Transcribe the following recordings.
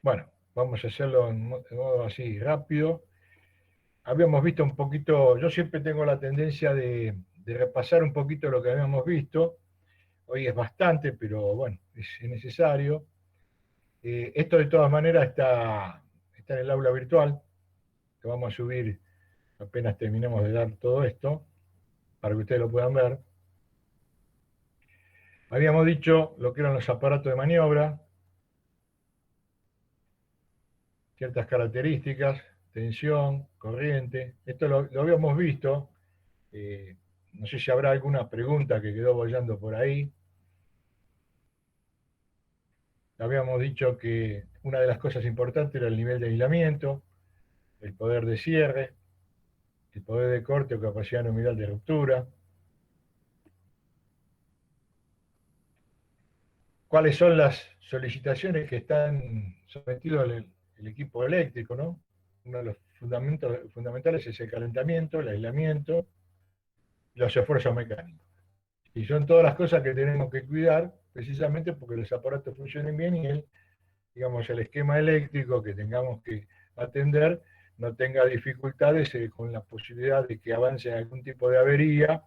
Bueno, vamos a hacerlo de modo así rápido. Habíamos visto un poquito, yo siempre tengo la tendencia de repasar un poquito lo que habíamos visto. Hoy es bastante, pero bueno, es necesario. Esto de todas maneras está en el aula virtual, que vamos a subir apenas terminemos de dar todo esto, para que ustedes lo puedan ver. Habíamos dicho lo que eran los aparatos de maniobra, ciertas características, tensión, corriente. Esto lo habíamos visto. Eh, no sé si habrá alguna pregunta que quedó bollando por ahí. Habíamos dicho que una de las cosas importantes era el nivel de aislamiento, el poder de cierre, el poder de corte o capacidad nominal de ruptura. ¿Cuáles son las solicitaciones que están sometidos el equipo eléctrico, ¿no? Uno de los fundamentales es el calentamiento, el aislamiento y los esfuerzos mecánicos. Y son todas las cosas que tenemos que cuidar precisamente porque los aparatos funcionen bien y digamos, el esquema eléctrico que tengamos que atender no tenga dificultades con la posibilidad de que avance algún tipo de avería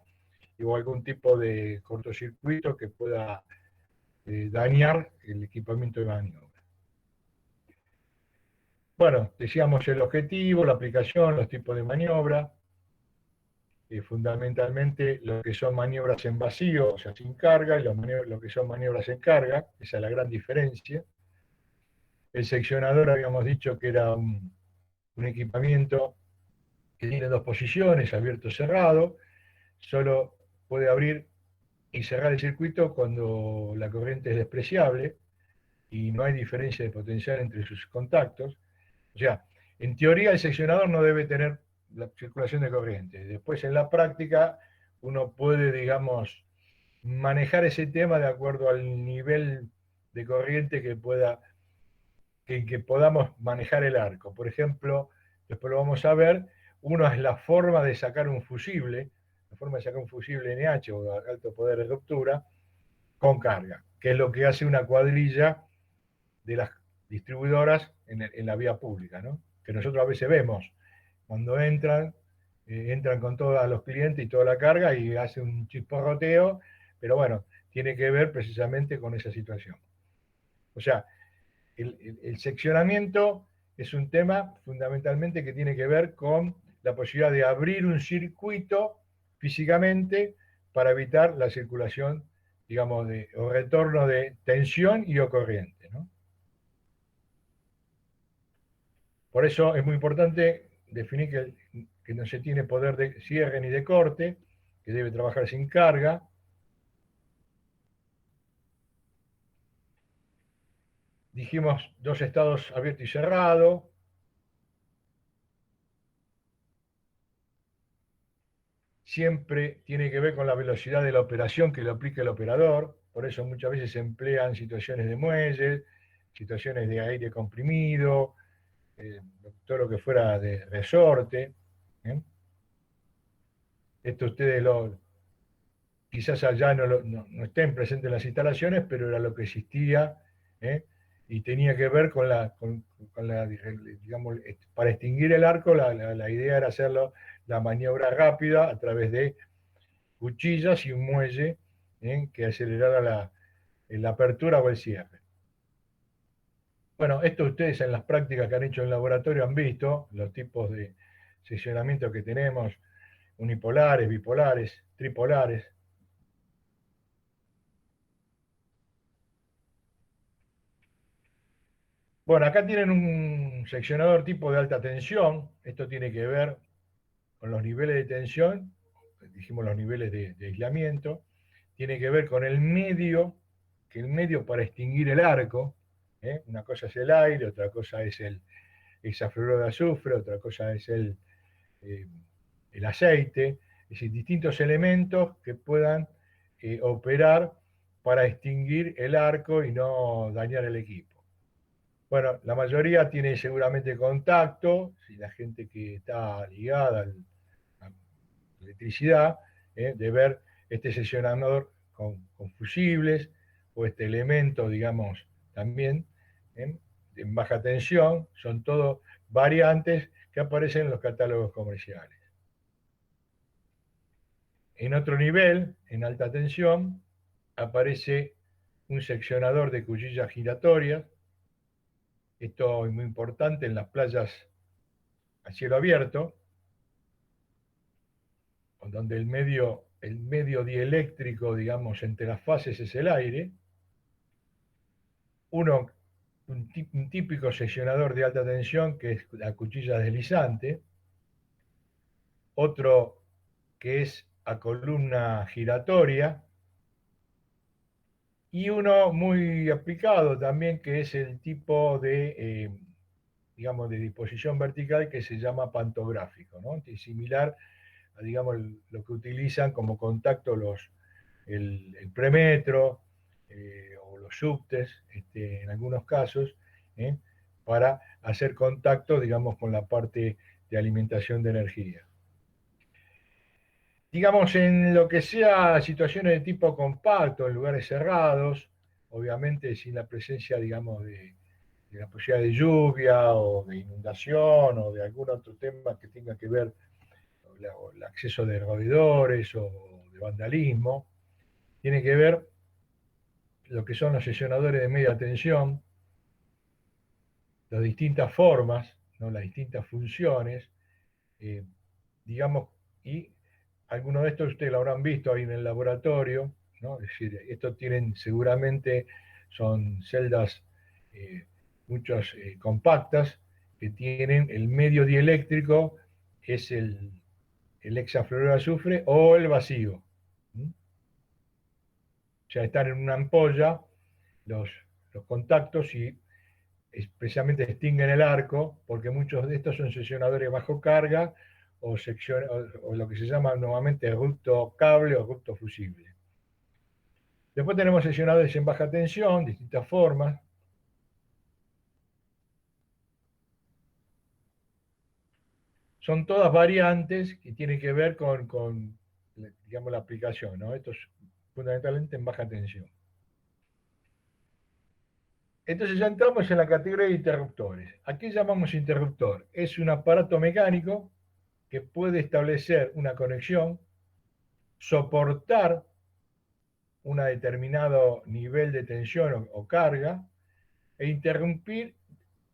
o algún tipo de cortocircuito que pueda dañar el equipamiento de maniobra. Bueno, decíamos el objetivo, la aplicación, los tipos de maniobra, fundamentalmente lo que son maniobras en vacío, o sea, sin carga, y lo que son maniobras en carga, esa es la gran diferencia. El seccionador habíamos dicho que era un equipamiento que tiene dos posiciones, abierto o cerrado, solo puede abrir y cerrar el circuito cuando la corriente es despreciable y no hay diferencia de potencial entre sus contactos. O sea, en teoría el seccionador no debe tener la circulación de corriente. Después en la práctica uno puede, digamos, manejar ese tema de acuerdo al nivel de corriente que podamos manejar el arco. Por ejemplo, después lo vamos a ver, uno es la forma de sacar un fusible, la forma de sacar un fusible NH o alto poder de ruptura con carga, que es lo que hace una cuadrilla de las distribuidoras en la vía pública, ¿no? Que nosotros a veces vemos cuando entran con todos los clientes y toda la carga y hace un chisporroteo, pero bueno, tiene que ver precisamente con esa situación. O sea, el seccionamiento es un tema fundamentalmente que tiene que ver con la posibilidad de abrir un circuito físicamente para evitar la circulación, digamos, o retorno de tensión y o corriente, ¿no? Por eso es muy importante definir que no se tiene poder de cierre ni de corte, que debe trabajar sin carga. Dijimos dos estados abierto y cerrado. Siempre tiene que ver con la velocidad de la operación que lo aplica el operador. Por eso muchas veces se emplean situaciones de muelles, situaciones de aire comprimido, todo lo que fuera de resorte. ¿eh? Esto ustedes quizás allá no estén presentes en las instalaciones, pero era lo que existía, ¿eh? Y tenía que ver con la, digamos, para extinguir el arco, la idea era hacerlo la maniobra rápida a través de cuchillas y un muelle, que acelerara la apertura o el cierre. Bueno, esto ustedes en las prácticas que han hecho en el laboratorio han visto los tipos de seccionamiento que tenemos, unipolares, bipolares, tripolares. Bueno, acá tienen un seccionador tipo de alta tensión. Esto tiene que ver con los niveles de tensión, dijimos los niveles de aislamiento. Tiene que ver con el medio, que el medio para extinguir el arco. Una cosa es el aire, otra cosa es el hexafluoruro de azufre, otra cosa es eh, el aceite. Es decir, distintos elementos que puedan operar para extinguir el arco y no dañar el equipo. Bueno, la mayoría tiene seguramente contacto, si la gente que está ligada a la electricidad, de ver este seccionador con fusibles o este elemento, digamos, también, en baja tensión, son todo variantes que aparecen en los catálogos comerciales. En otro nivel, en alta tensión, aparece un seccionador de cuchillas giratorias. Esto es muy importante en las playas a cielo abierto, donde el medio dieléctrico, digamos, entre las fases es el aire. Un típico seccionador de alta tensión, que es la cuchilla deslizante. Otro que es a columna giratoria. Y uno muy aplicado también, que es el tipo de, digamos, de disposición vertical, que se llama pantográfico, ¿no? Es similar a, digamos, lo que utilizan como contacto el premetro o los subtes, en algunos casos, ¿eh? Para hacer contacto, digamos, con la parte de alimentación de energía. Digamos, en lo que sea situaciones de tipo compacto, en lugares cerrados, obviamente sin la presencia, digamos, de la posibilidad de lluvia o de inundación o de algún otro tema que tenga que ver con el acceso de roedores o de vandalismo, tiene que ver lo que son los sesionadores de media tensión, las distintas formas, ¿no? Las distintas funciones, eh, digamos, y algunos de estos ustedes lo habrán visto ahí en el laboratorio, ¿no? Es decir, estos tienen seguramente, son celdas muchas compactas, que tienen el medio dieléctrico, es el hexafluoruro de azufre o el vacío. ¿Mm? O sea, están en una ampolla los, los contactos y especialmente extinguen el arco, porque muchos de estos son seccionadores bajo carga o lo que se llama nuevamente ducto cable o ducto fusible. Después tenemos seccionadores en baja tensión, distintas formas. Son todas variantes que tienen que ver con digamos, la aplicación, ¿no? Esto es fundamentalmente en baja tensión. Entonces ya entramos en la categoría de interruptores. ¿A qué llamamos interruptor? Es un aparato mecánico que puede establecer una conexión, soportar un determinado nivel de tensión o carga e interrumpir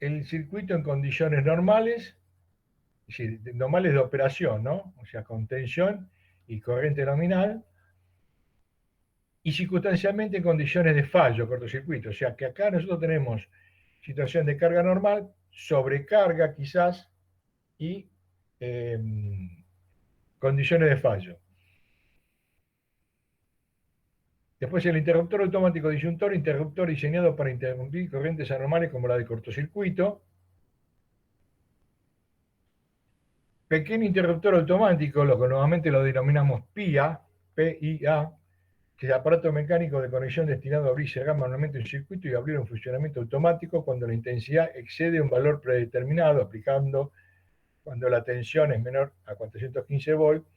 el circuito en condiciones normales, es decir, normales de operación, ¿no? O sea, con tensión y corriente nominal, y circunstancialmente en condiciones de fallo, cortocircuito. O sea, que acá nosotros tenemos situación de carga normal, sobrecarga quizás, y eh, condiciones de fallo. Después el interruptor automático disyuntor, interruptor diseñado para interrumpir corrientes anormales como la de cortocircuito. Pequeño interruptor automático, lo que normalmente lo denominamos PIA, PIA, que es el aparato mecánico de conexión destinado a abrir y cerrar manualmente un circuito y abrir un funcionamiento automático cuando la intensidad excede un valor predeterminado, aplicando cuando la tensión es menor a 415 volts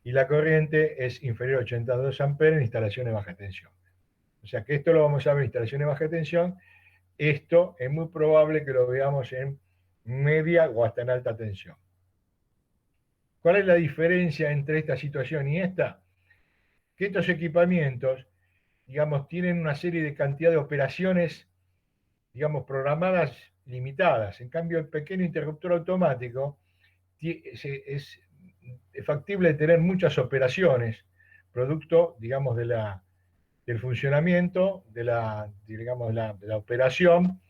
y la corriente es inferior a 82 amperes en instalaciones de baja tensión. O sea que esto lo vamos a ver en instalaciones de baja tensión. Esto es muy probable que lo veamos en media o hasta en alta tensión. ¿Cuál es la diferencia entre esta situación y esta? Que estos equipamientos, digamos, tienen una serie de cantidad de operaciones, digamos, programadas limitadas. En cambio, el pequeño interruptor automático es factible tener muchas operaciones, producto, digamos, del funcionamiento, digamos, de la operación,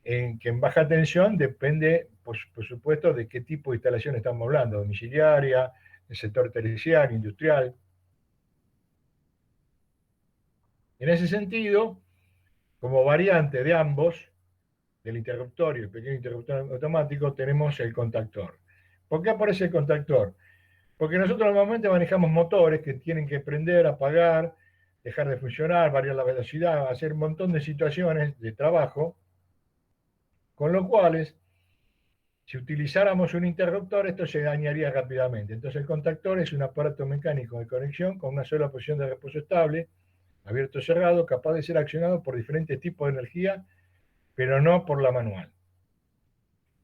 en que en baja tensión depende, por supuesto, de qué tipo de instalación estamos hablando, domiciliaria, el sector terciario, industrial. En ese sentido, como variante de ambos, del interruptor y el pequeño interruptor automático, tenemos el contactor. ¿Por qué aparece el contactor? Porque nosotros normalmente manejamos motores que tienen que prender, apagar, dejar de funcionar, variar la velocidad, hacer un montón de situaciones de trabajo, con lo cuales, si utilizáramos un interruptor, esto se dañaría rápidamente. Entonces el contactor es un aparato mecánico de conexión con una sola posición de reposo estable, abierto o cerrado, capaz de ser accionado por diferentes tipos de energía, pero no por la manual.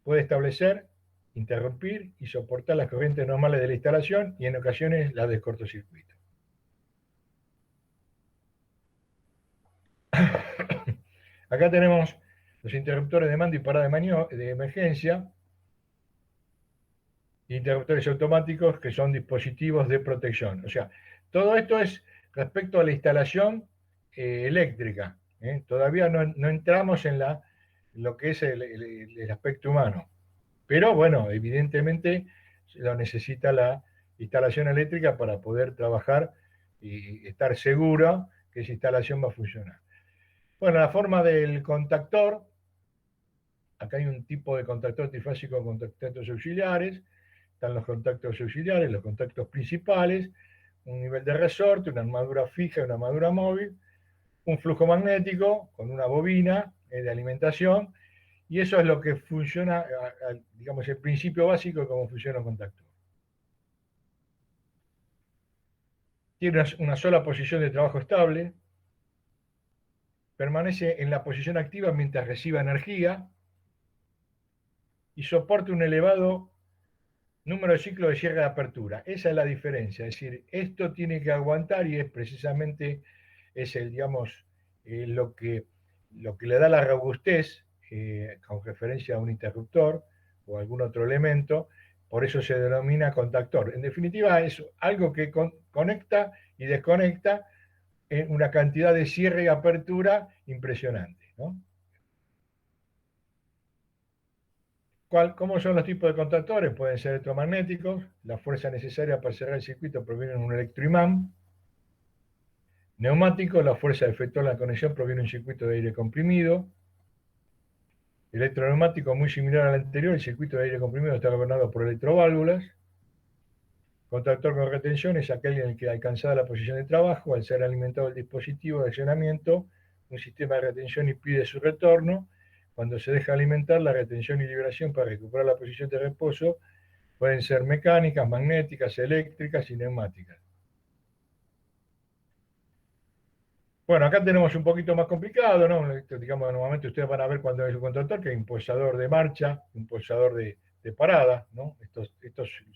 Puede establecer, interrumpir y soportar las corrientes normales de la instalación y en ocasiones las de cortocircuito. Acá tenemos los interruptores de mando y parada de emergencia, interruptores automáticos que son dispositivos de protección. O sea, todo esto es respecto a la instalación eléctrica. Todavía no entramos en lo que es el aspecto humano. Pero bueno, evidentemente lo necesita la instalación eléctrica para poder trabajar y estar seguro que esa instalación va a funcionar. Bueno, la forma del contactor, acá hay un tipo de contactor trifásico con contactos auxiliares, están los contactos auxiliares, los contactos principales, un nivel de resorte, una armadura fija y una armadura móvil, un flujo magnético con una bobina de alimentación, y eso es lo que funciona, digamos, el principio básico de cómo funciona un contactor. Tiene una sola posición de trabajo estable, permanece en la posición activa mientras reciba energía y soporta un elevado número de ciclos de cierre de apertura. Esa es la diferencia. Es decir, esto tiene que aguantar y es precisamente digamos, lo que le da la robustez con referencia a un interruptor o algún otro elemento. Por eso se denomina contactor. En definitiva, es algo que conecta y desconecta en una cantidad de cierre y apertura impresionante, ¿no? ¿Cómo son los tipos de contactores? Pueden ser electromagnéticos, la fuerza necesaria para cerrar el circuito proviene de un electroimán. Neumático, la fuerza efectual de la conexión proviene de un circuito de aire comprimido. Electroneumático, muy similar al anterior, el circuito de aire comprimido está gobernado por electroválvulas. Contactor con retención es aquel en el que, alcanzada la posición de trabajo, al ser alimentado el dispositivo de accionamiento, un sistema de retención impide su retorno. Cuando se deja alimentar, la retención y liberación para recuperar la posición de reposo pueden ser mecánicas, magnéticas, eléctricas y neumáticas. Bueno, acá tenemos un poquito más complicado, ¿no? Digamos, normalmente ustedes van a ver cuando es un contactor que hay un pulsador de marcha, un pulsador de parada, ¿no? Estos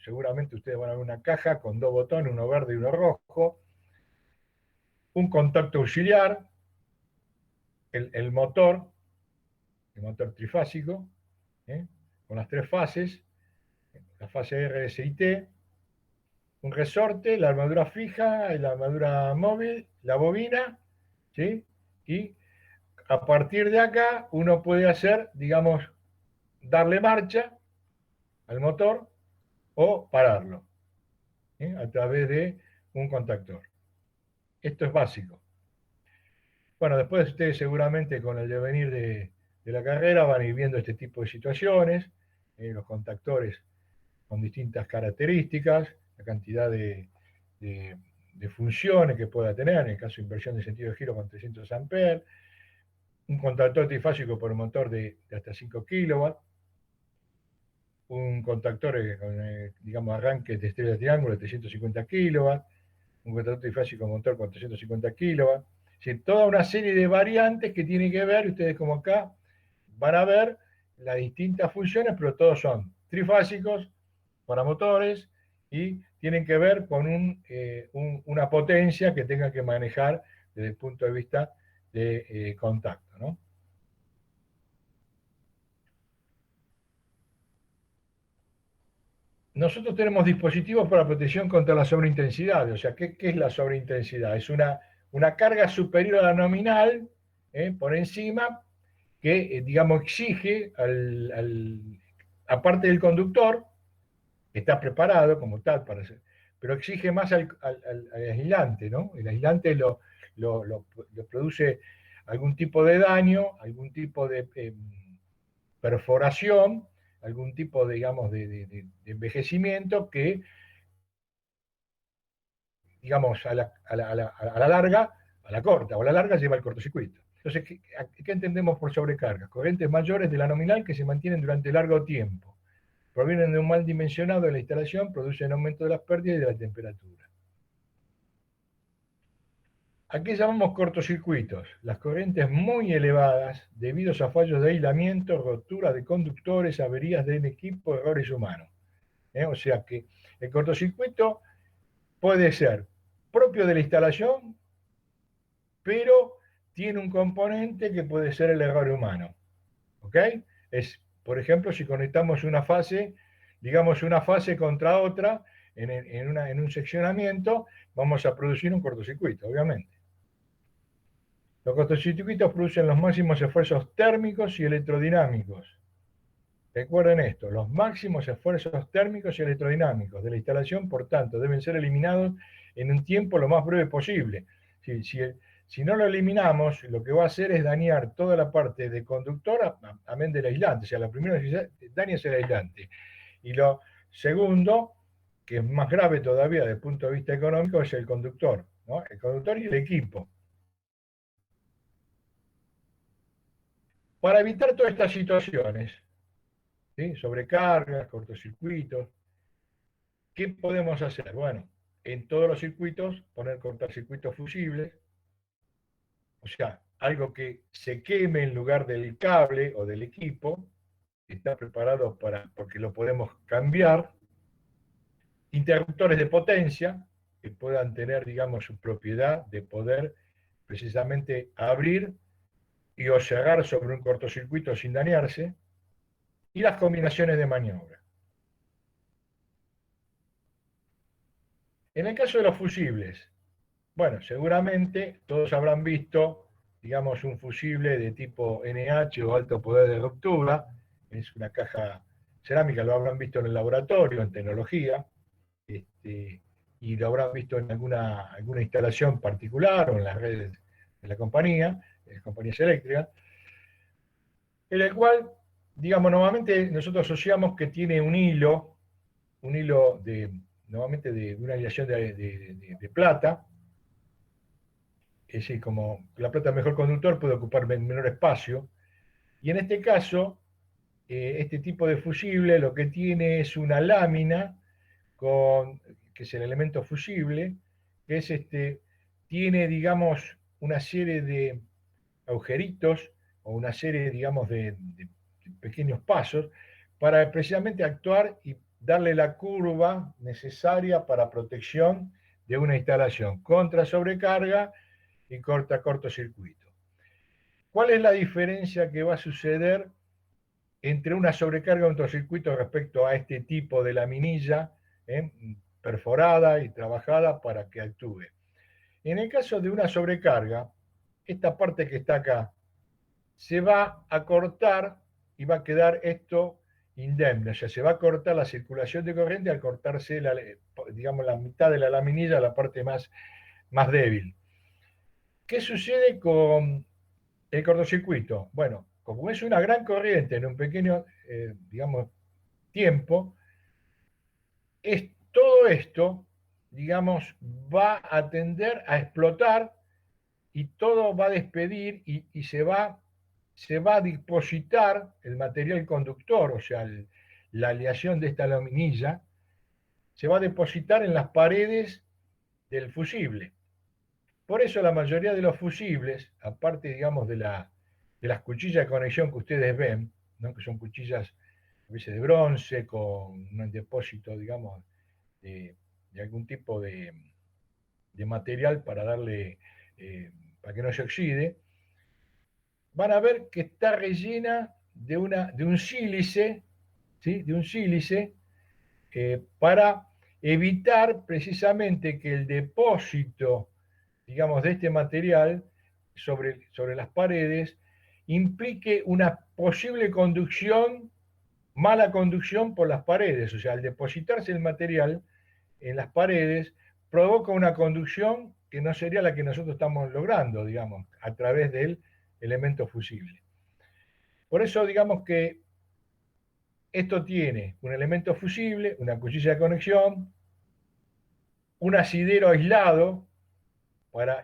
seguramente ustedes van a ver una caja con dos botones, uno verde y uno rojo, un contacto auxiliar, el motor trifásico, ¿eh? Con las tres fases, la fase R, S y T, un resorte, la armadura fija, la armadura móvil, la bobina, ¿sí? Y a partir de acá uno puede hacer, digamos, darle marcha al motor o pararlo, a través de un contactor. Esto es básico. Bueno, después ustedes seguramente con el devenir de la carrera van a ir viendo este tipo de situaciones, los contactores con distintas características, la cantidad de funciones que pueda tener, en el caso de inversión de sentido de giro con 300 amperes, un contactor trifásico por un motor de hasta 5 kilowatts, un contactor con, digamos, arranque de estrella de triángulo de 350 kilowatts, un contactor trifásico con motor con 350 kilowatts. Es decir, toda una serie de variantes que tienen que ver, ustedes como acá van a ver las distintas funciones, pero todos son trifásicos para motores y tienen que ver con una potencia que tengan que manejar desde el punto de vista de contacto, ¿no? Nosotros tenemos dispositivos para protección contra la sobreintensidad. O sea, ¿qué es la sobreintensidad? Es una carga superior a la nominal, por encima, que, digamos, exige, aparte del conductor, que está preparado como tal para hacer, pero exige más al aislante, ¿no? El aislante lo produce algún tipo de daño, algún tipo de perforación, algún tipo, digamos, de envejecimiento que, digamos, a la larga, a la corta o a la larga lleva al cortocircuito. Entonces, ¿qué entendemos por sobrecargas? Corrientes mayores de la nominal que se mantienen durante largo tiempo. Provienen de un mal dimensionado de la instalación, producen aumento de las pérdidas y de la temperatura. ¿A qué llamamos cortocircuitos? Las corrientes muy elevadas debido a fallos de aislamiento, rotura de conductores, averías del equipo, errores humanos. O sea que el cortocircuito puede ser propio de la instalación, pero tiene un componente que puede ser el error humano. ¿Ok? Es, por ejemplo, si conectamos una fase, digamos una fase contra otra en un seccionamiento, vamos a producir un cortocircuito, obviamente. Los cortocircuitos producen los máximos esfuerzos térmicos y electrodinámicos. Recuerden esto, los máximos esfuerzos térmicos y electrodinámicos de la instalación, por tanto, deben ser eliminados en un tiempo lo más breve posible. Si no lo eliminamos, lo que va a hacer es dañar toda la parte de conductor, amén del aislante. O sea, lo primero que daña es el aislante. Y lo segundo, que es más grave todavía desde el punto de vista económico, es el conductor, ¿no? El conductor y el equipo. Para evitar todas estas situaciones, ¿sí? Sobrecargas, cortocircuitos, ¿qué podemos hacer? Bueno, en todos los circuitos poner cortocircuitos fusibles, o sea, algo que se queme en lugar del cable o del equipo, está preparado porque lo podemos cambiar, interruptores de potencia que puedan tener, digamos, su propiedad de poder precisamente abrir y o cerrar sobre un cortocircuito sin dañarse, y las combinaciones de maniobra. En el caso de los fusibles, bueno, seguramente todos habrán visto, digamos, un fusible de tipo NH o alto poder de ruptura, es una caja cerámica, lo habrán visto en el laboratorio, en tecnología, y lo habrán visto en alguna instalación particular o en las redes de la compañía, compañías eléctricas, en el cual, digamos, normalmente nosotros asociamos que tiene un hilo normalmente de una aleación de plata. Es decir, como la plata es mejor conductor, puede ocupar menor espacio. Y en este caso, este tipo de fusible lo que tiene es una lámina, que es el elemento fusible, que es tiene, digamos, una serie de agujeritos o una serie, digamos, de pequeños pasos para precisamente actuar y darle la curva necesaria para protección de una instalación contra sobrecarga y cortocircuito. ¿Cuál es la diferencia que va a suceder entre una sobrecarga y un cortocircuito respecto a este tipo de laminilla perforada y trabajada para que actúe? En el caso de una sobrecarga, esta parte que está acá se va a cortar y va a quedar esto indemne, o sea, se va a cortar la circulación de corriente al cortarse, digamos, la mitad de la laminilla, la parte más débil. ¿Qué sucede con el cortocircuito? Bueno, como es una gran corriente en un pequeño, digamos, tiempo, todo esto, digamos, va a tender a explotar y todo va a despedir y se va a depositar el material conductor, o sea, la aleación de esta laminilla, se va a depositar en las paredes del fusible. Por eso la mayoría de los fusibles, aparte, digamos, de las cuchillas de conexión que ustedes ven, ¿no? Que son cuchillas a veces de bronce, con un depósito, digamos, de algún tipo de material para darle, para que no se oxide, van a ver que está rellena de un sílice, ¿sí? De un sílice, para evitar precisamente que el depósito, digamos, de este material sobre las paredes implique una posible conducción, mala conducción por las paredes. O sea, al depositarse el material en las paredes, provoca una conducción que no sería la que nosotros estamos logrando, digamos, a través del elemento fusible. Por eso, digamos que esto tiene un elemento fusible, una cuchilla de conexión, un asidero aislado,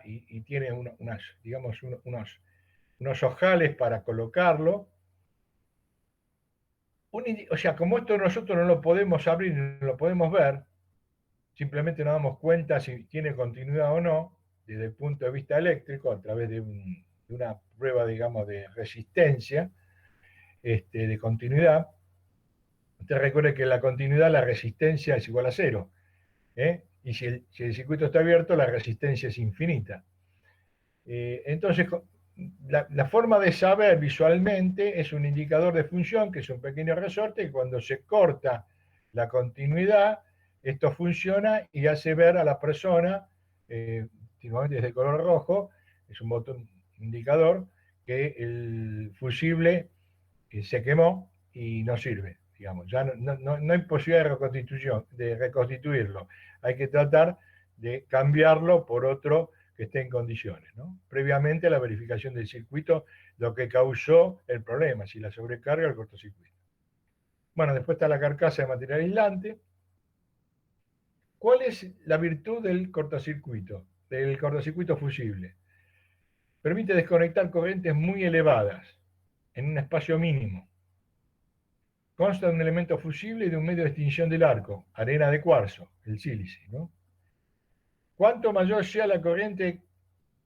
y tiene digamos, unos ojales para colocarlo. O sea, como esto nosotros no lo podemos abrir, no lo podemos ver, simplemente nos damos cuenta si tiene continuidad o no, desde el punto de vista eléctrico a través de una prueba, digamos, de resistencia, de continuidad. Usted recuerde que en la continuidad la resistencia es igual a cero, ¿eh? Y si el circuito está abierto, la resistencia es infinita. Entonces, la forma de saber visualmente es un indicador de función, que es un pequeño resorte, y cuando se corta la continuidad, esto funciona y hace ver a la persona, últimamente es de color rojo, es un botón indicador, que el fusible se quemó y no sirve, digamos. Ya no hay posibilidad de reconstituirlo. Hay que tratar de cambiarlo por otro que esté en condiciones, ¿no? Previamente a la verificación del circuito, lo que causó el problema, si la sobrecarga o el cortocircuito. Bueno, después está la carcasa de material aislante. ¿Cuál es la virtud del cortocircuito fusible? Permite desconectar corrientes muy elevadas en un espacio mínimo. Consta de un elemento fusible y de un medio de extinción del arco, arena de cuarzo, el sílice, ¿no? Cuanto mayor sea la corriente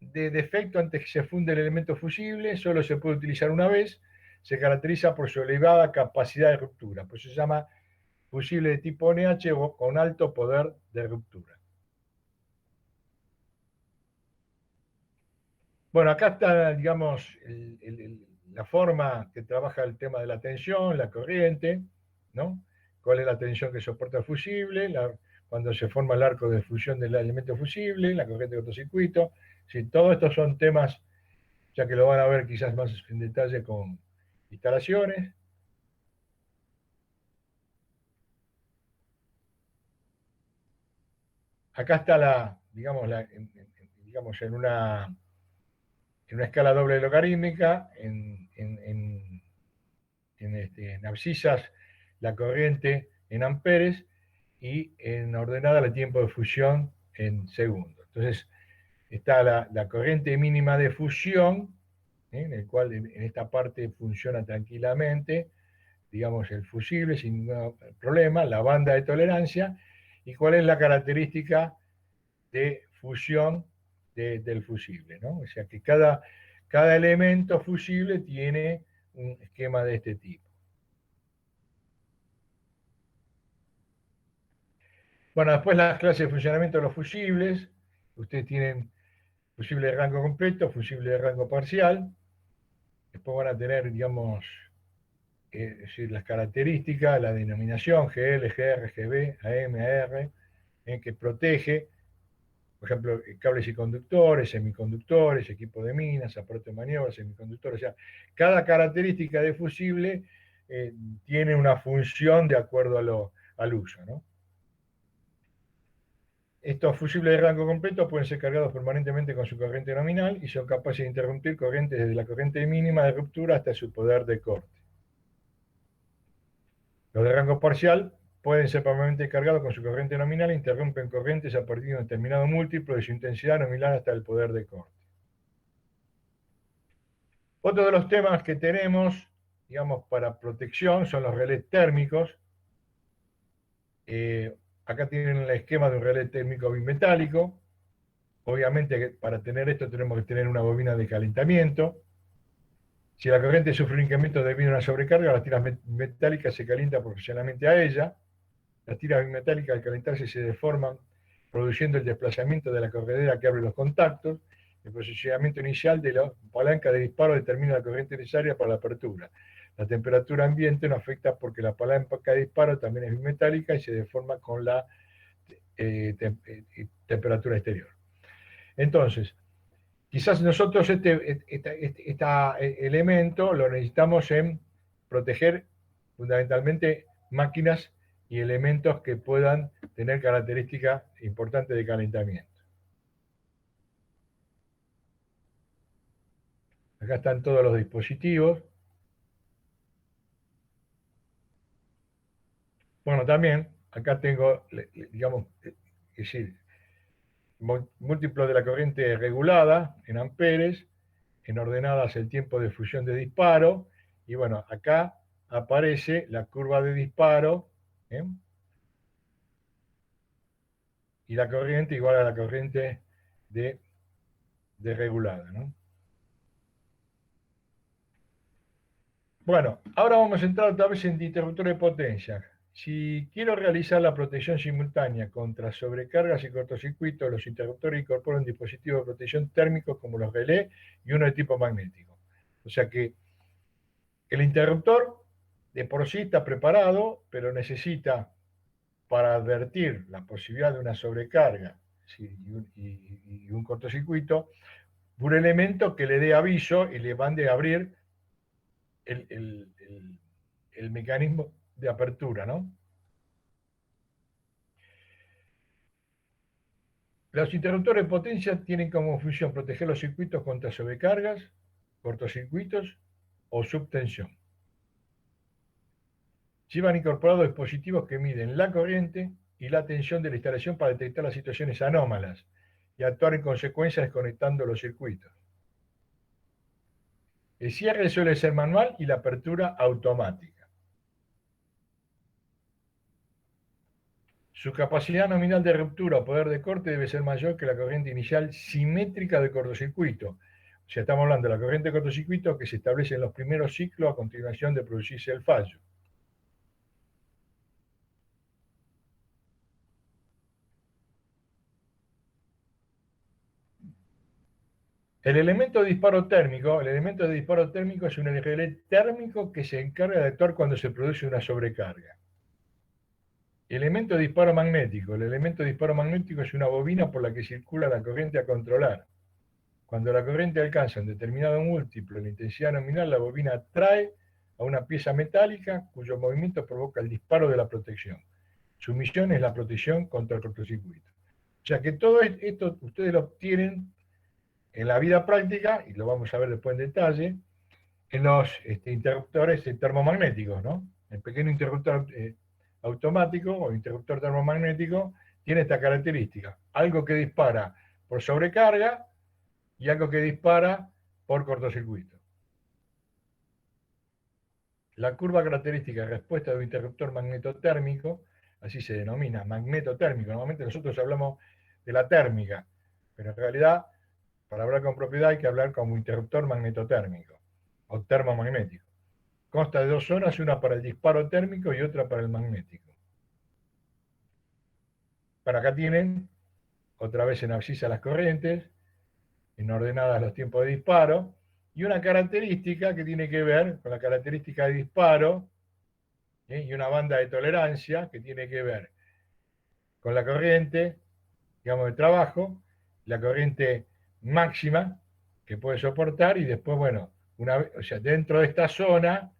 de defecto antes que se funde el elemento fusible, solo se puede utilizar una vez, se caracteriza por su elevada capacidad de ruptura, pues se llama fusible de tipo NH o con alto poder de ruptura. Bueno, acá está, digamos, la forma que trabaja el tema de la tensión, la corriente, ¿no? ¿Cuál es la tensión que soporta el fusible? Cuando se forma el arco de fusión del elemento fusible, la corriente de cortocircuito. Sí, todo esto son temas, ya que lo van a ver quizás más en detalle con instalaciones. Acá está digamos en una escala doble logarítmica, en abscisas la corriente en amperes y en ordenada el tiempo de fusión en segundos. Entonces está la corriente mínima de fusión, en el cual en esta parte funciona tranquilamente, digamos el fusible sin ningún problema, la banda de tolerancia, y cuál es la característica de fusión del fusible, ¿no? O sea que cada elemento fusible tiene un esquema de este tipo. Bueno, después las clases de funcionamiento de los fusibles. Ustedes tienen fusible de rango completo, fusible de rango parcial. Después van a tener, digamos, es decir, las características, la denominación GL, GR, GB, AM, AR, que protege, por ejemplo, cables y conductores, semiconductores, equipo de minas, aparato de maniobra, semiconductores. O sea, cada característica de fusible tiene una función de acuerdo al uso, ¿no? Estos fusibles de rango completo pueden ser cargados permanentemente con su corriente nominal y son capaces de interrumpir corrientes desde la corriente mínima de ruptura hasta su poder de corte. Los de rango parcial pueden ser permanentemente cargados con su corriente nominal e interrumpen corrientes a partir de un determinado múltiplo de su intensidad nominal hasta el poder de corte. Otro de los temas que tenemos, digamos, para protección son los relés térmicos. Acá tienen el esquema de un relé térmico bimetálico. Obviamente, para tener esto tenemos que tener una bobina de calentamiento. Si la corriente sufre un incremento debido a una sobrecarga, las tiras metálicas se calientan proporcionalmente a ella. Las tiras bimetálicas al calentarse se deforman, produciendo el desplazamiento de la corredera que abre los contactos. El posicionamiento inicial de la palanca de disparo determina la corriente necesaria para la apertura. La temperatura ambiente no afecta porque la palanca de disparo también es bimetálica y se deforma con la temperatura exterior. Entonces, quizás nosotros este elemento lo necesitamos en proteger fundamentalmente máquinas y elementos que puedan tener características importantes de calentamiento. Acá están todos los dispositivos. Bueno, también acá tengo, digamos, es decir, múltiplo de la corriente regulada en amperes, en ordenadas el tiempo de fusión de disparo, y bueno, acá aparece la curva de disparo, ¿eh? Y la corriente igual a la corriente de desregulada, ¿no? Bueno, ahora vamos a entrar otra vez en interruptor de potencia. Si quiero realizar la protección simultánea contra sobrecargas y cortocircuitos, los interruptores incorporan dispositivos de protección térmicos como los relés y uno de tipo magnético. O sea que el interruptor de por sí está preparado, pero necesita, para advertir la posibilidad de una sobrecarga y un cortocircuito, un elemento que le dé aviso y le mande a abrir el, el- el- el mecanismo de apertura, ¿no? Los interruptores de potencia tienen como función proteger los circuitos contra sobrecargas, cortocircuitos o subtensión. Llevan incorporados dispositivos que miden la corriente y la tensión de la instalación para detectar las situaciones anómalas y actuar en consecuencia desconectando los circuitos. El cierre suele ser manual y la apertura automática. Su capacidad nominal de ruptura o poder de corte debe ser mayor que la corriente inicial simétrica del cortocircuito. O sea, estamos hablando de la corriente de cortocircuito que se establece en los primeros ciclos a continuación de producirse el fallo. El elemento de disparo térmico es un relé térmico que se encarga de actuar cuando se produce una sobrecarga. Elemento de disparo magnético. El elemento de disparo magnético es una bobina por la que circula la corriente a controlar. Cuando la corriente alcanza un determinado múltiplo de la intensidad nominal, la bobina atrae a una pieza metálica cuyo movimiento provoca el disparo de la protección. Su misión es la protección contra el cortocircuito. O sea que todo esto ustedes lo obtienen en la vida práctica, y lo vamos a ver después en detalle, en los interruptores termomagnéticos, ¿no? El pequeño interruptor automático o interruptor termomagnético tiene esta característica: algo que dispara por sobrecarga y algo que dispara por cortocircuito. La curva característica de respuesta de un interruptor magnetotérmico, así se denomina, magnetotérmico. Normalmente nosotros hablamos de la térmica, pero en realidad, para hablar con propiedad hay que hablar como interruptor magnetotérmico o termomagnético. Consta de dos zonas, una para el disparo térmico y otra para el magnético. Para acá tienen, otra vez en abscisa las corrientes, en ordenadas los tiempos de disparo, y una característica que tiene que ver con la característica de disparo, y una banda de tolerancia que tiene que ver con la corriente, digamos, de trabajo, la corriente máxima que puede soportar, y después, bueno, o sea, dentro de esta zona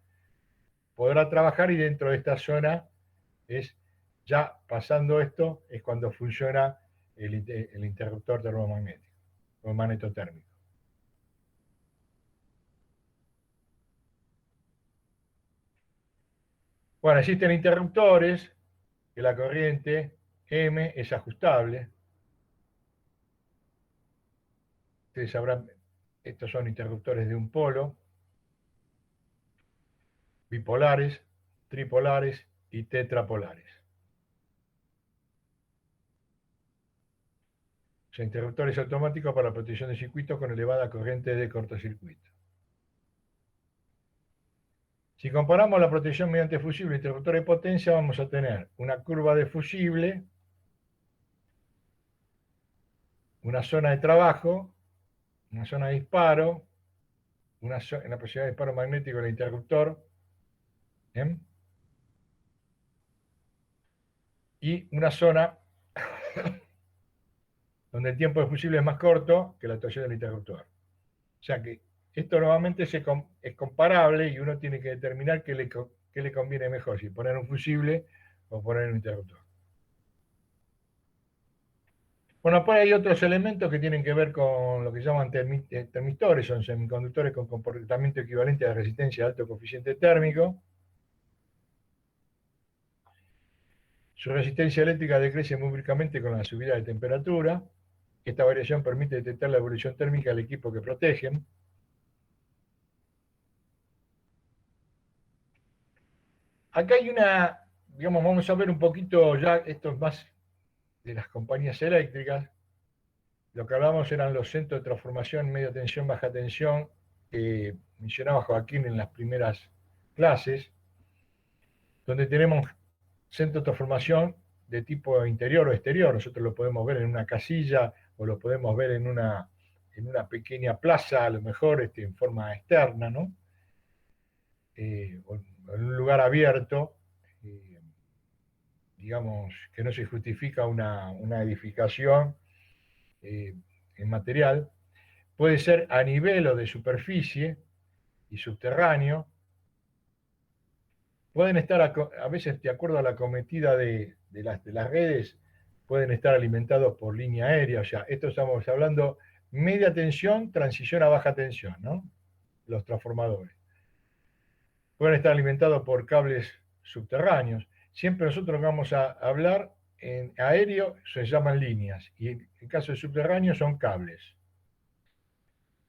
podrá trabajar, y dentro de esta zona es, ya pasando esto, es cuando funciona el interruptor termomagnético o magnetotérmico. Bueno, existen interruptores que la corriente M es ajustable. Ustedes sabrán, estos son interruptores de un polo, bipolares, tripolares y tetrapolares. O sea, interruptores automáticos para la protección de circuitos con elevada corriente de cortocircuito. Si comparamos la protección mediante fusible e interruptor de potencia, vamos a tener una curva de fusible, una zona de trabajo, una zona de disparo, en la posibilidad de disparo magnético del interruptor, ¿bien? Y una zona donde el tiempo de fusible es más corto que la actuación del interruptor. O sea que esto nuevamente es comparable, y uno tiene que determinar qué le conviene mejor, si poner un fusible o poner un interruptor. Bueno, pues hay otros elementos que tienen que ver con lo que llaman termistores, son semiconductores con comportamiento equivalente a la resistencia de alto coeficiente térmico. Su resistencia eléctrica decrece muy bruscamente con la subida de temperatura. Esta variación permite detectar la evolución térmica del equipo que protegen. Acá hay digamos, vamos a ver un poquito, ya esto es más de las compañías eléctricas. lo que hablábamos eran los centros de transformación, media tensión, baja tensión, que mencionaba Joaquín en las primeras clases, donde tenemos centro de transformación de tipo interior o exterior. Nosotros lo podemos ver en una casilla o lo podemos ver en una pequeña plaza, a lo mejor en forma externa, ¿no? O en un lugar abierto, digamos, que no se justifica una edificación en material. Puede ser a nivel o de superficie y subterráneo. Pueden estar, a veces, de acuerdo a la cometida de las redes, pueden estar alimentados por línea aérea. O sea, esto estamos hablando media tensión, transición a baja tensión, ¿no? Los transformadores. Pueden estar alimentados por cables subterráneos. Siempre nosotros vamos a hablar en aéreo, se llaman líneas, y en caso de subterráneo son cables.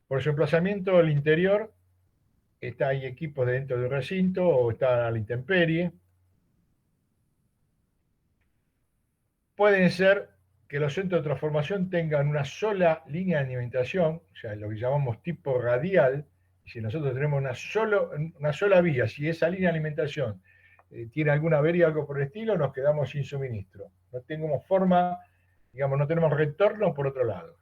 Por su emplazamiento, el interior, hay equipos dentro del recinto o están a la intemperie. Pueden ser que los centros de transformación tengan una sola línea de alimentación, o sea, lo que llamamos tipo radial, y si nosotros tenemos una sola vía, si esa línea de alimentación tiene alguna avería o algo por el estilo, nos quedamos sin suministro. No tenemos forma, digamos, no tenemos retorno por otro lado.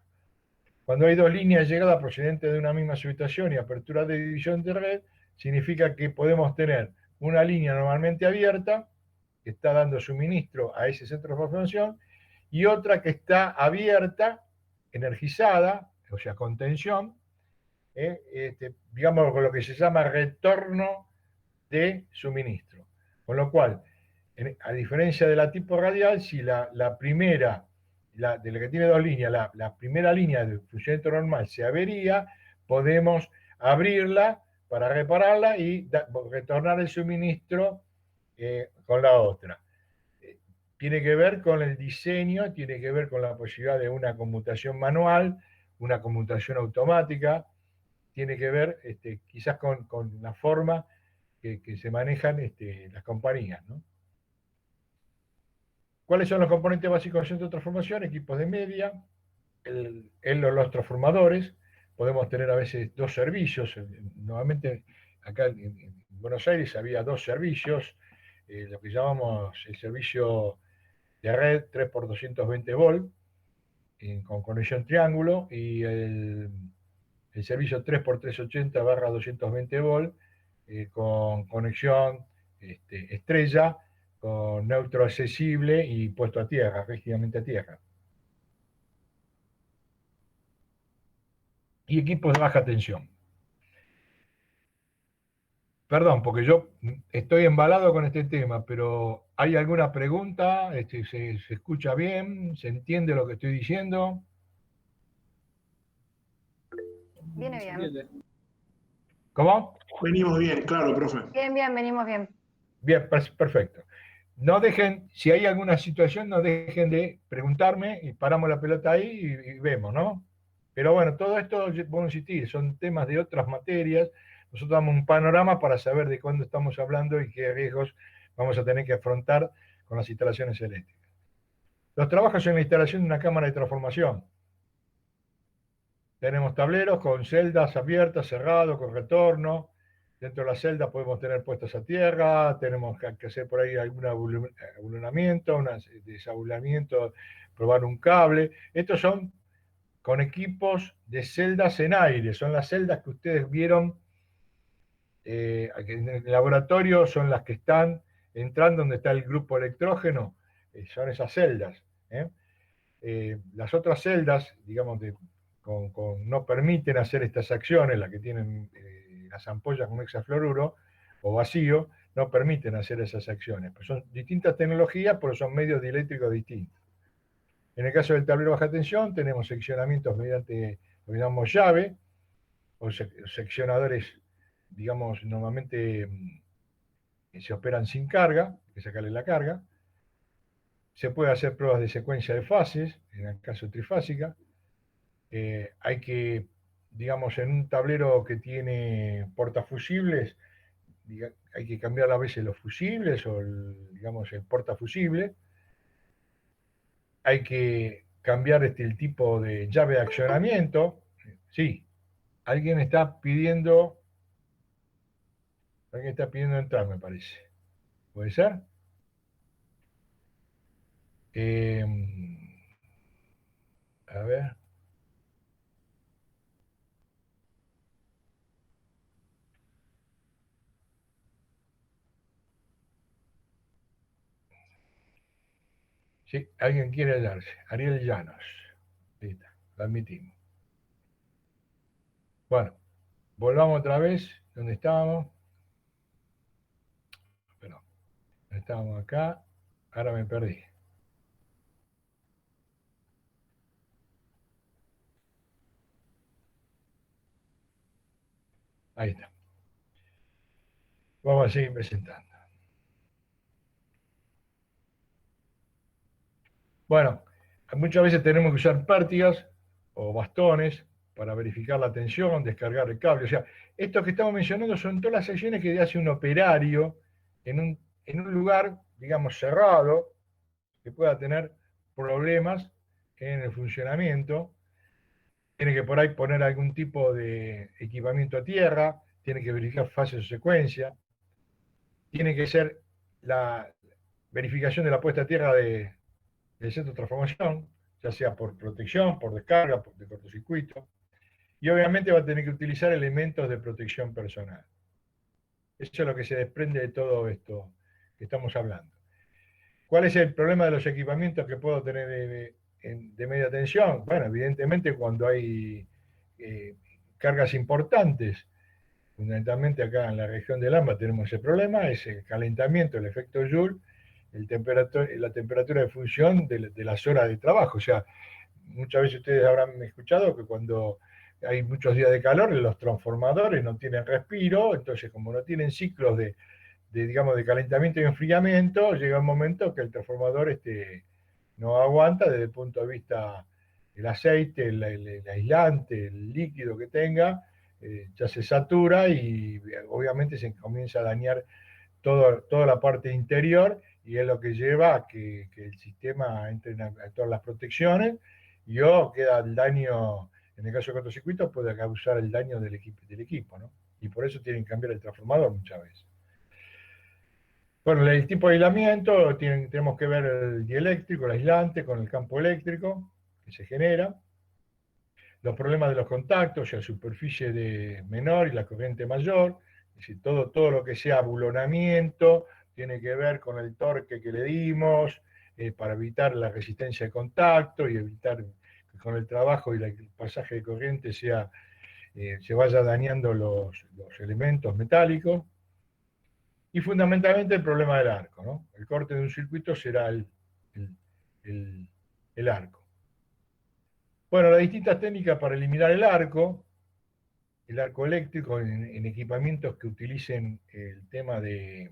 Cuando hay dos líneas de llegada procedentes de una misma subestación y apertura de división de red, significa que podemos tener una línea normalmente abierta, que está dando suministro a ese centro de transformación, y otra que está abierta, energizada, o sea, con tensión, digamos, con lo que se llama retorno de suministro. Con lo cual, a diferencia de la tipo radial, si la primera, de la que tiene dos líneas, la primera línea de funcionamiento normal se avería, podemos abrirla para repararla y retornar el suministro con la otra. Tiene que ver con el diseño, tiene que ver con la posibilidad de una conmutación manual, una conmutación automática, tiene que ver quizás con la forma que se manejan las compañías, ¿no? ¿Cuáles son los componentes básicos del centro de transformación? Equipos de media, los transformadores. Podemos tener a veces dos servicios. Normalmente acá en Buenos Aires había dos servicios, lo que llamamos el servicio de red 3x220 volt, con conexión triángulo, y el servicio 3x380/220 volt, con conexión estrella, con neutro accesible y puesto a tierra, rígidamente a tierra. Y equipos de baja tensión. Perdón, porque yo estoy embalado con este tema, pero ¿hay alguna pregunta? ¿Se escucha bien? ¿Se entiende lo que estoy diciendo? Viene bien. ¿Cómo? Venimos bien, claro, profe. Bien, bien, venimos bien. Bien, perfecto. No dejen, si hay alguna situación, no dejen de preguntarme y paramos la pelota ahí y vemos, ¿no? Pero bueno, todo esto, bueno, insistir, son temas de otras materias. Nosotros damos un panorama para saber de cuándo estamos hablando y qué riesgos vamos a tener que afrontar con las instalaciones eléctricas. Los trabajos en la instalación de una cámara de transformación. Tenemos tableros con celdas abiertas, cerrados, con retorno. Dentro de la celda podemos tener puestos a tierra, tenemos que hacer por ahí algún abulonamiento, un desabulamiento, probar un cable. Estos son con equipos de celdas en aire, son las celdas que ustedes vieron en el laboratorio, son las que están entrando donde está el grupo electrógeno, son esas celdas. Las otras celdas, digamos, no permiten hacer estas acciones, las que tienen las ampollas con hexafluoruro o vacío, no permiten hacer esas acciones. Pues son distintas tecnologías, pero son medios dieléctricos distintos. En el caso del tablero baja tensión, tenemos seccionamientos mediante lo que llamamos llave, o seccionadores, digamos, normalmente se operan sin carga, hay que sacarle la carga. Se puede hacer pruebas de secuencia de fases, en el caso trifásica. Hay que, digamos, en un tablero que tiene portafusibles, hay que cambiar a veces los fusibles o, digamos, el portafusible. Hay que cambiar el tipo de llave de accionamiento. Sí, alguien está pidiendo entrar, me parece. ¿Puede ser? Eh, a ver. Sí, alguien quiere hallarse. Ariel Llanos. Listo, lo admitimos. Bueno, volvamos otra vez donde estábamos. Perdón, estábamos acá. Ahora me perdí. Ahí está. Vamos a seguir presentando. Bueno, muchas veces tenemos que usar pértigas o bastones para verificar la tensión, descargar el cable. O sea, estos que estamos mencionando son todas las acciones que hace un operario en un lugar, digamos, cerrado, que pueda tener problemas en el funcionamiento. Tiene que por ahí poner algún tipo de equipamiento a tierra, tiene que verificar fases o secuencia, tiene que ser la verificación de la puesta a tierra del centro de transformación, ya sea por protección, por descarga, de cortocircuito, y obviamente va a tener que utilizar elementos de protección personal. Eso es lo que se desprende de todo esto que estamos hablando. ¿Cuál es el problema de los equipamientos que puedo tener de media tensión? Bueno, evidentemente cuando hay eh, cargas importantes, fundamentalmente acá en la región del AMBA tenemos ese problema, es el calentamiento, el efecto Joule, la temperatura de función de las horas de trabajo. O sea, muchas veces ustedes habrán escuchado que cuando hay muchos días de calor, los transformadores no tienen respiro, entonces como no tienen ciclos digamos, de calentamiento y enfriamiento, llega un momento que el transformador no aguanta desde el punto de vista del aceite, el aislante, el líquido que tenga, ya se satura y obviamente se comienza a dañar toda la parte interior y es lo que lleva a que el sistema entre en todas las protecciones y o queda el daño, en el caso de cortocircuito, puede causar el daño del equipo, ¿no? Y por eso tienen que cambiar el transformador muchas veces. Bueno, el tipo de aislamiento, tenemos que ver el dieléctrico, el aislante con el campo eléctrico que se genera, los problemas de los contactos, la superficie menor y la corriente mayor, es decir, todo lo que sea abulonamiento tiene que ver con el torque que le dimos para evitar la resistencia de contacto y evitar que con el trabajo y el pasaje de corriente se vaya dañando los elementos metálicos. Y fundamentalmente el problema del arco, ¿no? El corte de un circuito será el, el, el arco. Bueno, las distintas técnicas para eliminar el arco eléctrico en equipamientos que utilicen el tema de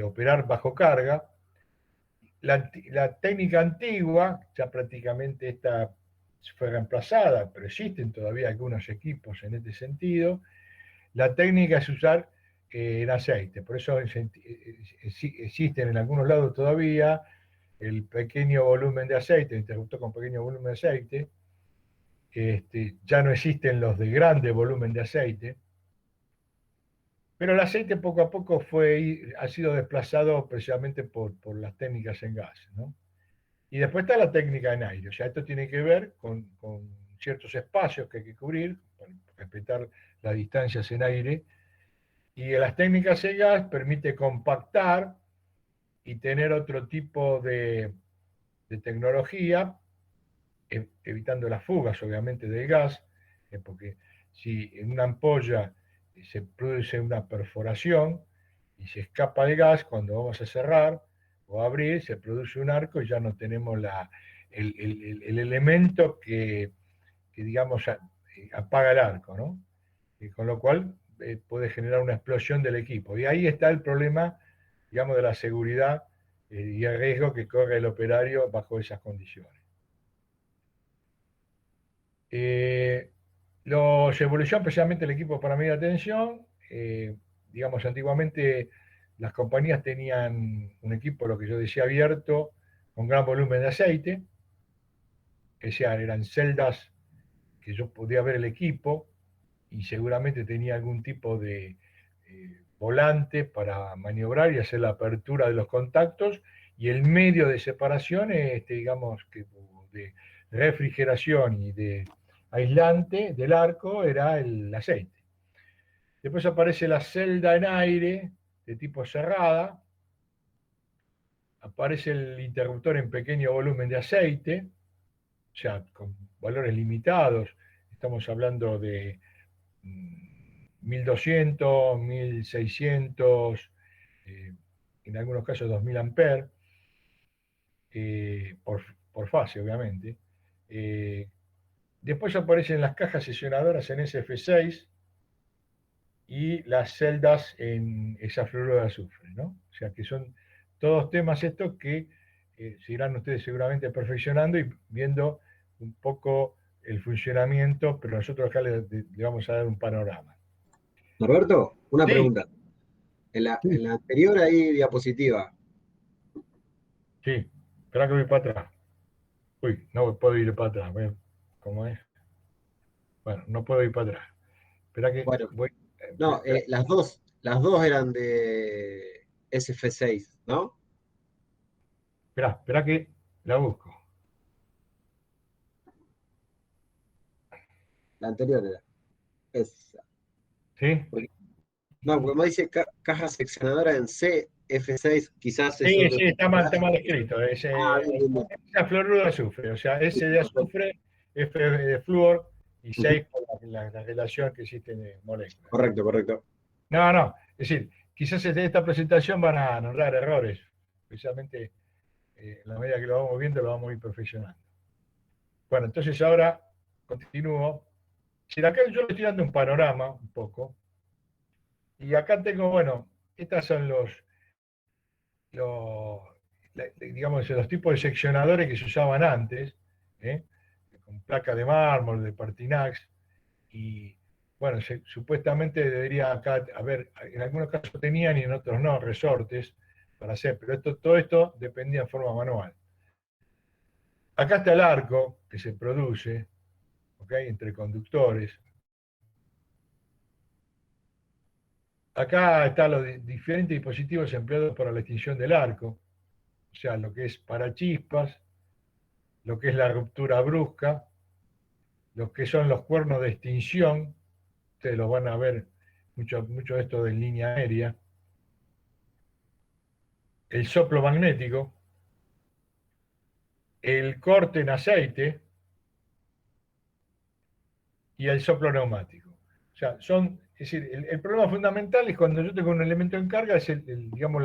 operar bajo carga. La técnica antigua, ya prácticamente esta fue reemplazada, pero existen todavía algunos equipos en este sentido. La técnica es usar en aceite, por eso existen en algunos lados todavía el pequeño volumen de aceite, el interruptor con pequeño volumen de aceite. Ya no existen los de grande volumen de aceite, pero el aceite poco a poco ha sido desplazado precisamente por las técnicas en gas, ¿no? Y después está la técnica en aire, o sea, esto tiene que ver con ciertos espacios que hay que cubrir, para respetar las distancias en aire, y las técnicas en gas permite compactar y tener otro tipo de tecnología, evitando las fugas, obviamente, del gas, porque si en una ampolla se produce una perforación y se escapa el gas, cuando vamos a cerrar o abrir, se produce un arco y ya no tenemos el elemento que digamos, apaga el arco, ¿no? Y con lo cual puede generar una explosión del equipo. Y ahí está el problema, digamos, de la seguridad y el riesgo que corre el operario bajo esas condiciones. Se evolucionó especialmente el equipo para media tensión. Digamos, antiguamente las compañías tenían un equipo, lo que yo decía, abierto, con gran volumen de aceite. o sea, eran celdas que yo podía ver el equipo y seguramente tenía algún tipo de volante para maniobrar y hacer la apertura de los contactos, y el medio de separación, digamos, que de refrigeración y de aislante del arco era el aceite. Después aparece la celda en aire de tipo cerrada, aparece el interruptor en pequeño volumen de aceite, o sea, con valores limitados, estamos hablando de 1200, 1600, en algunos casos 2000 amperes, por fase, obviamente. Después aparecen las cajas sesionadoras en SF6 y las celdas en hexafluoruro de azufre, ¿no? O sea que son todos temas estos que se irán ustedes seguramente perfeccionando y viendo un poco el funcionamiento, pero nosotros acá le vamos a dar un panorama. Norberto, una Sí, pregunta. sí, En la anterior ahí diapositiva, sí. Espera que voy para atrás. Uy, no puedo ir para atrás. ¿Ven cómo es? Bueno, no puedo ir para atrás. Espera que bueno, voy. no, Espera, las dos eran de SF6, ¿no? espera que la busco. La anterior era esa. ¿Sí? Porque- no, porque me dice caja seccionadora en CF6, quizás es Sí, otro sí, tipo está mal escrito. Ah, bien, bien, bien. Es fluoruro de azufre, o sea, S de Perfecto. azufre, F de flúor y Ujú. 6 por la relación que existe de moléculas. Correcto, correcto. No, no, es decir, quizás en esta presentación van a nombrar errores, especialmente en la medida que lo vamos viendo, lo vamos a ir perfeccionando. Bueno, entonces ahora continúo. Si acá yo le estoy dando un panorama un poco, y acá tengo, bueno, estos son los, digamos, los tipos de seccionadores que se usaban antes, ¿eh? Con placa de mármol, de Pertinax, y bueno, supuestamente debería acá haber, en algunos casos tenían y en otros no, resortes para hacer, pero todo esto dependía en forma manual. Acá está el arco que se produce, ¿ok? Entre conductores. Acá están los diferentes dispositivos empleados para la extinción del arco, o sea, lo que es parachispas, lo que es la ruptura brusca, lo que son los cuernos de extinción, ustedes los van a ver mucho de esto en línea aérea, el soplo magnético, el corte en aceite y el soplo neumático. O sea, es decir, el problema fundamental es cuando yo tengo un elemento en carga, es digamos,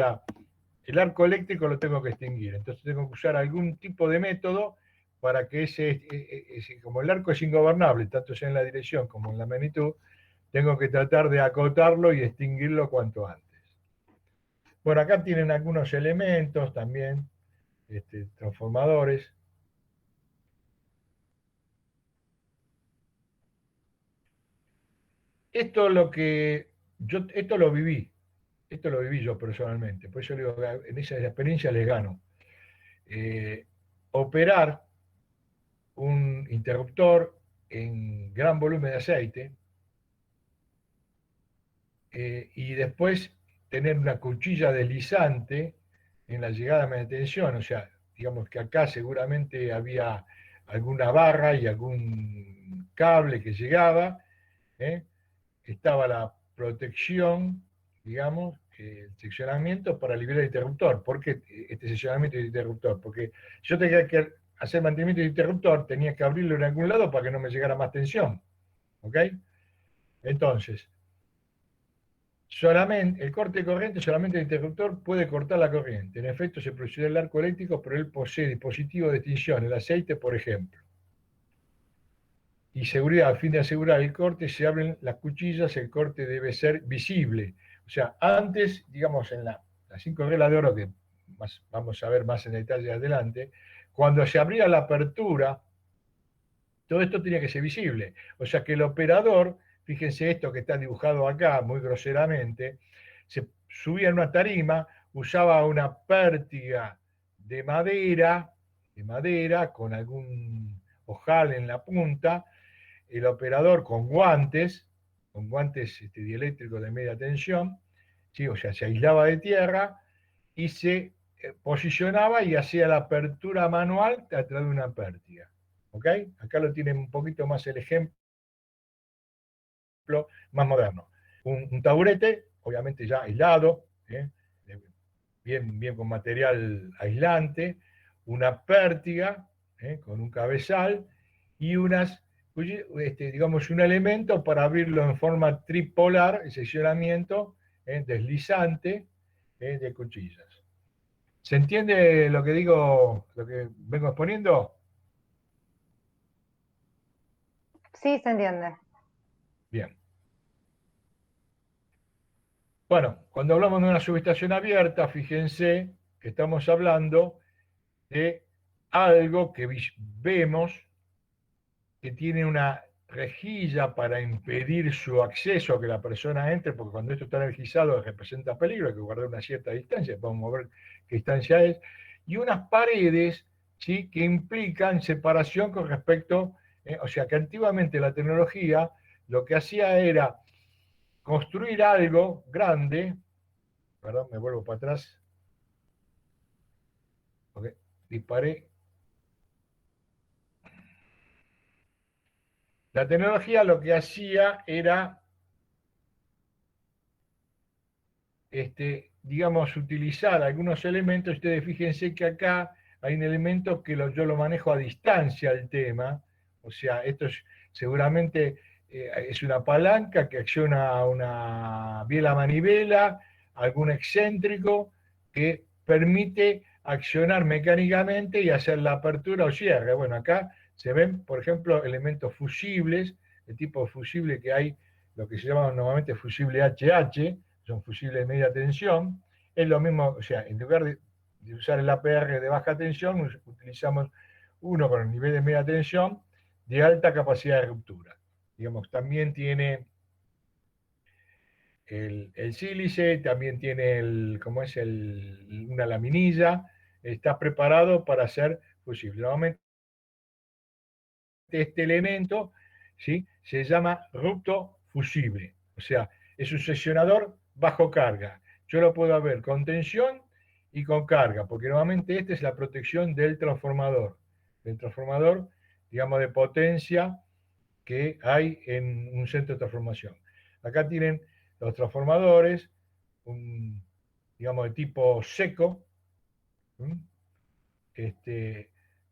el arco eléctrico lo tengo que extinguir. Entonces tengo que usar algún tipo de método para que como el arco es ingobernable, tanto sea en la dirección como en la magnitud, tengo que tratar de acotarlo y extinguirlo cuanto antes. Bueno, acá tienen algunos elementos también, transformadores. Esto lo viví yo personalmente, por eso digo, en esa experiencia les gano. Operar un interruptor en gran volumen de aceite y después tener una cuchilla deslizante en la llegada de media tensión, o sea, digamos que acá seguramente había alguna barra y algún cable que llegaba, ¿eh? Estaba la protección, digamos, el seccionamiento para liberar el interruptor. ¿Por qué este seccionamiento del interruptor? Porque yo tenía que hacer mantenimiento del interruptor, tenía que abrirlo en algún lado para que no me llegara más tensión. ¿Ok? Entonces, solamente el corte de corriente, solamente el interruptor puede cortar la corriente. En efecto, se producirá el arco eléctrico, pero él posee dispositivos de extinción, el aceite, por ejemplo. Y seguridad, a fin de asegurar el corte, se abren las cuchillas, el corte debe ser visible. O sea, antes, digamos, en las 5 reglas de oro, que vamos a ver más en detalle adelante, cuando se abría la apertura, todo esto tenía que ser visible. O sea que el operador, fíjense esto que está dibujado acá muy groseramente, se subía en una tarima, usaba una pértiga de madera con algún ojal en la punta, el operador con guantes dieléctricos de media tensión, ¿sí? O sea, se aislaba de tierra y se posicionaba y hacía la apertura manual a través de una pértiga. ¿Ok? Acá lo tienen un poquito más el ejemplo más moderno. Un taburete, obviamente ya aislado, bien con material aislante, una pértiga con un cabezal y digamos, un elemento para abrirlo en forma tripolar, el seccionamiento deslizante de cuchillas. ¿Se entiende lo que digo, lo que vengo exponiendo? Sí, se entiende. Bien. Bueno, cuando hablamos de una subestación abierta, fíjense que estamos hablando de algo que vemos que tiene una rejilla para impedir su acceso a que la persona entre, porque cuando esto está energizado representa peligro, hay que guardar una cierta distancia, vamos a ver qué distancia es, y unas paredes, ¿sí?, que implican separación con respecto, o sea que antiguamente la tecnología lo que hacía era construir algo grande, perdón, me vuelvo para atrás, porque disparé. La tecnología lo que hacía era, digamos, utilizar algunos elementos. Ustedes fíjense que acá hay un elemento que yo lo manejo a distancia el tema. O sea, seguramente es una palanca que acciona una biela manivela, algún excéntrico que permite accionar mecánicamente y hacer la apertura o cierre. Bueno, acá se ven, por ejemplo, elementos fusibles, el tipo de fusible que hay, lo que se llama normalmente fusible HH, son fusibles de media tensión. Es lo mismo, o sea, en lugar de usar el APR de baja tensión, utilizamos uno con el nivel de media tensión de alta capacidad de ruptura. Digamos, también tiene el sílice, también tiene una laminilla, está preparado para ser fusible. Normalmente este elemento, ¿sí?, se llama rupto fusible, o sea, es un seccionador bajo carga. Yo lo puedo ver con tensión y con carga, porque normalmente esta es la protección del transformador, digamos, de potencia que hay en un centro de transformación. Acá tienen los transformadores, digamos, de tipo seco,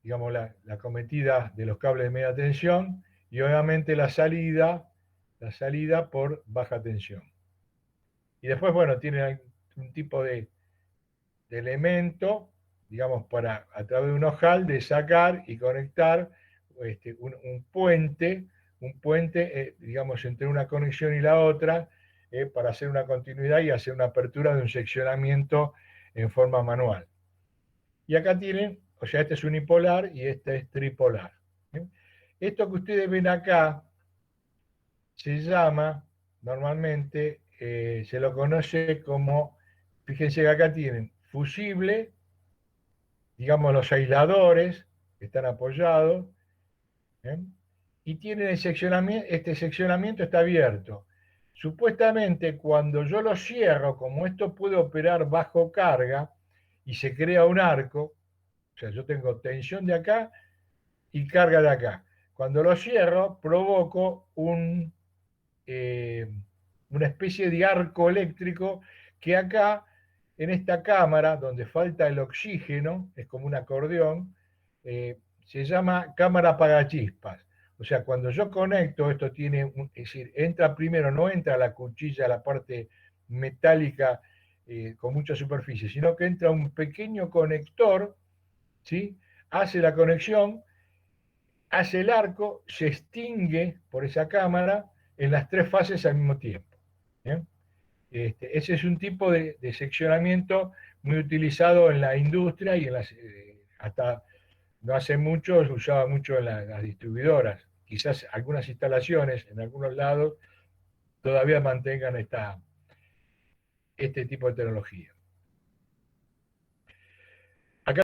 digamos, la cometida de los cables de media tensión y obviamente la salida por baja tensión. Y después, bueno, tiene un tipo de elemento, digamos, para a través de un ojal de sacar y conectar un puente, digamos, entre una conexión y la otra, para hacer una continuidad y hacer una apertura de un seccionamiento en forma manual. Y acá tienen, o sea, este es unipolar y este es tripolar. Esto que ustedes ven acá se llama, normalmente, se lo conoce como, fíjense que acá tienen fusible, digamos, los aisladores que están apoyados, ¿eh? Y tienen este seccionamiento está abierto. Supuestamente, cuando yo lo cierro, como esto puede operar bajo carga y se crea un arco, o sea, yo tengo tensión de acá y carga de acá. Cuando lo cierro, provoco una especie de arco eléctrico que acá, en esta cámara, donde falta el oxígeno, es como un acordeón, se llama cámara apagachispas. O sea, cuando yo conecto, esto tiene, es decir, entra primero, no entra la cuchilla, la parte metálica con mucha superficie, sino que entra un pequeño conector, ¿sí?, hace la conexión, hace el arco, se extingue por esa cámara en las tres fases al mismo tiempo. ¿Bien? Ese es un tipo de seccionamiento muy utilizado en la industria y hasta no hace mucho se usaba mucho en las distribuidoras. Quizás algunas instalaciones en algunos lados todavía mantengan este tipo de tecnología. Acá